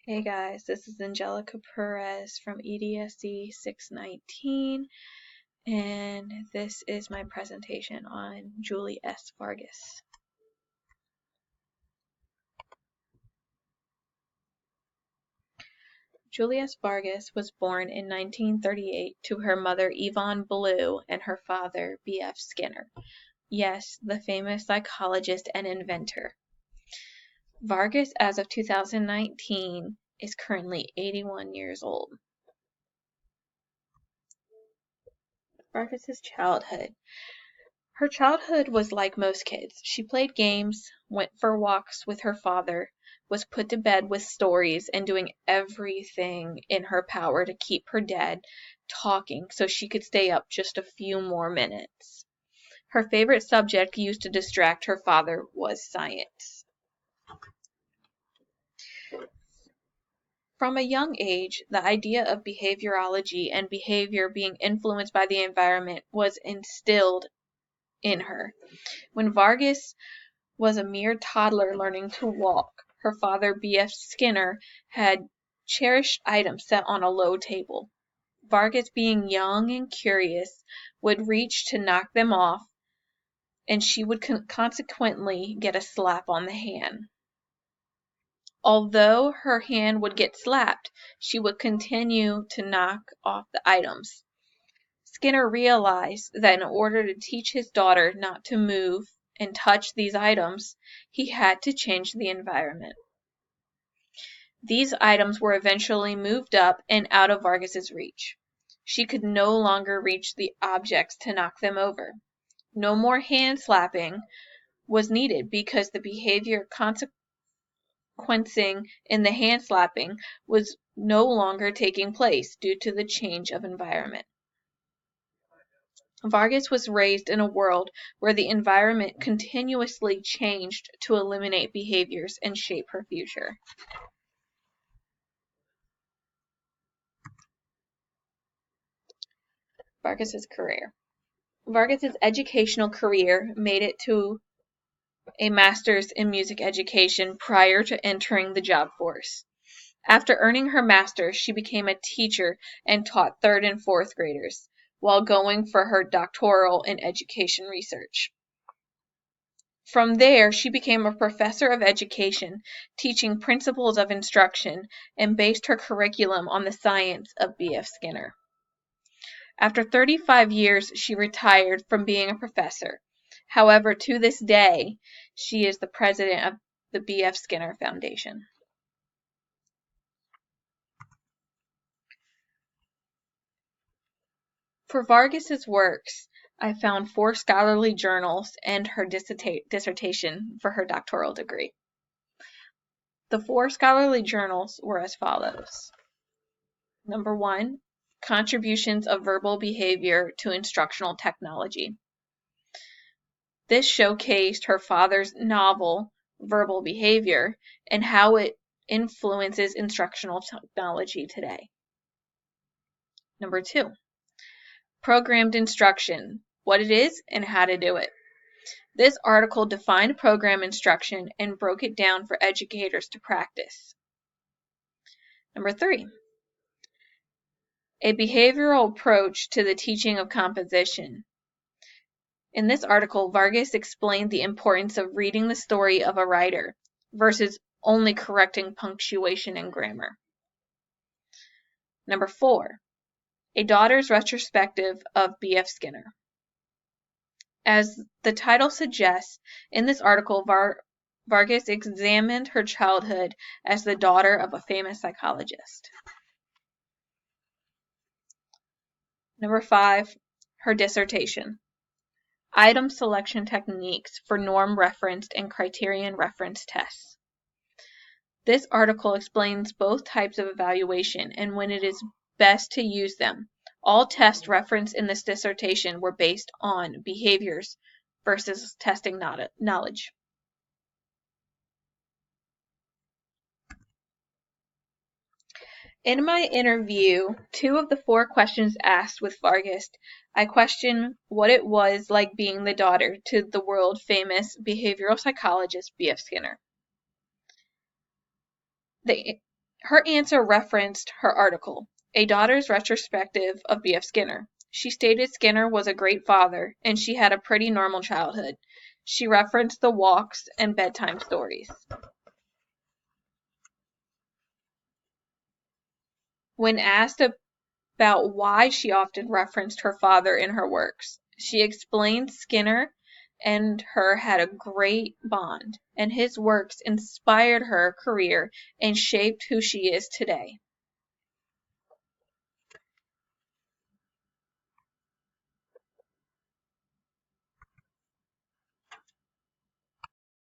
Hey guys, this is Angelica Perez from EDSE 619, and this is my presentation on Julie S. Vargas. Julie S. Vargas was born in 1938 to her mother Yvonne Blue and her father B.F. Skinner. Yes, the famous psychologist and inventor. Vargas, as of 2019, is currently 81 years old. Vargas's childhood. Her childhood was like most kids. She played games, went for walks with her father, was put to bed with stories, and doing everything in her power to keep her dad talking so she could stay up just a few more minutes. Her favorite subject used to distract her father was science. From a young age, the idea of behaviorology and behavior being influenced by the environment was instilled in her. When Vargas was a mere toddler learning to walk, her father, B.F. Skinner, had cherished items set on a low table. Vargas, being young and curious, would reach to knock them off, and she would consequently get a slap on the hand. Although her hand would get slapped, she would continue to knock off the items. Skinner realized that in order to teach his daughter not to move and touch these items, he had to change the environment. These items were eventually moved up and out of Vargas's reach. She could no longer reach the objects to knock them over. No more hand slapping was needed because the behavior consequencing in the hand slapping was no longer taking place due to the change of environment. Vargas was raised in a world where the environment continuously changed to eliminate behaviors and shape her future. Vargas's career. Vargas's educational career made it to a master's in music education prior to entering the job force. After earning her master's, she became a teacher and taught 3rd and 4th graders, while going for her doctoral in education research. From there, she became a professor of education, teaching principles of instruction, and based her curriculum on the science of B.F. Skinner. After 35 years, she retired from being a professor. However, to this day, she is the president of the B.F. Skinner Foundation. For Vargas's works, I found 4 scholarly journals and her dissertation for her doctoral degree. The 4 scholarly journals were as follows. Number 1, Contributions of Verbal Behavior to Instructional Technology. This showcased her father's novel, Verbal Behavior, and how it influences instructional technology today. Number 2, Programmed Instruction, what it is and how to do it. This article defined program instruction and broke it down for educators to practice. Number 3, A behavioral approach to the teaching of composition. In this article, Vargas explained the importance of reading the story of a writer versus only correcting punctuation and grammar. Number 4, A daughter's retrospective of B.F. Skinner. As the title suggests, in this article, Vargas examined her childhood as the daughter of a famous psychologist. Number 5, her dissertation. Item selection techniques for norm-referenced and criterion-referenced tests. This article explains both types of evaluation and when it is best to use them. All tests referenced in this dissertation were based on behaviors versus testing knowledge. In my interview, 2 of the 4 questions asked with Vargas, I questioned what it was like being the daughter to the world-famous behavioral psychologist B.F. Skinner. The Her answer referenced her article, A Daughter's Retrospective of B.F. Skinner. She stated Skinner was a great father, and she had a pretty normal childhood. She referenced the walks and bedtime stories. When asked about why she often referenced her father in her works, she explained Skinner and her had a great bond, and his works inspired her career and shaped who she is today.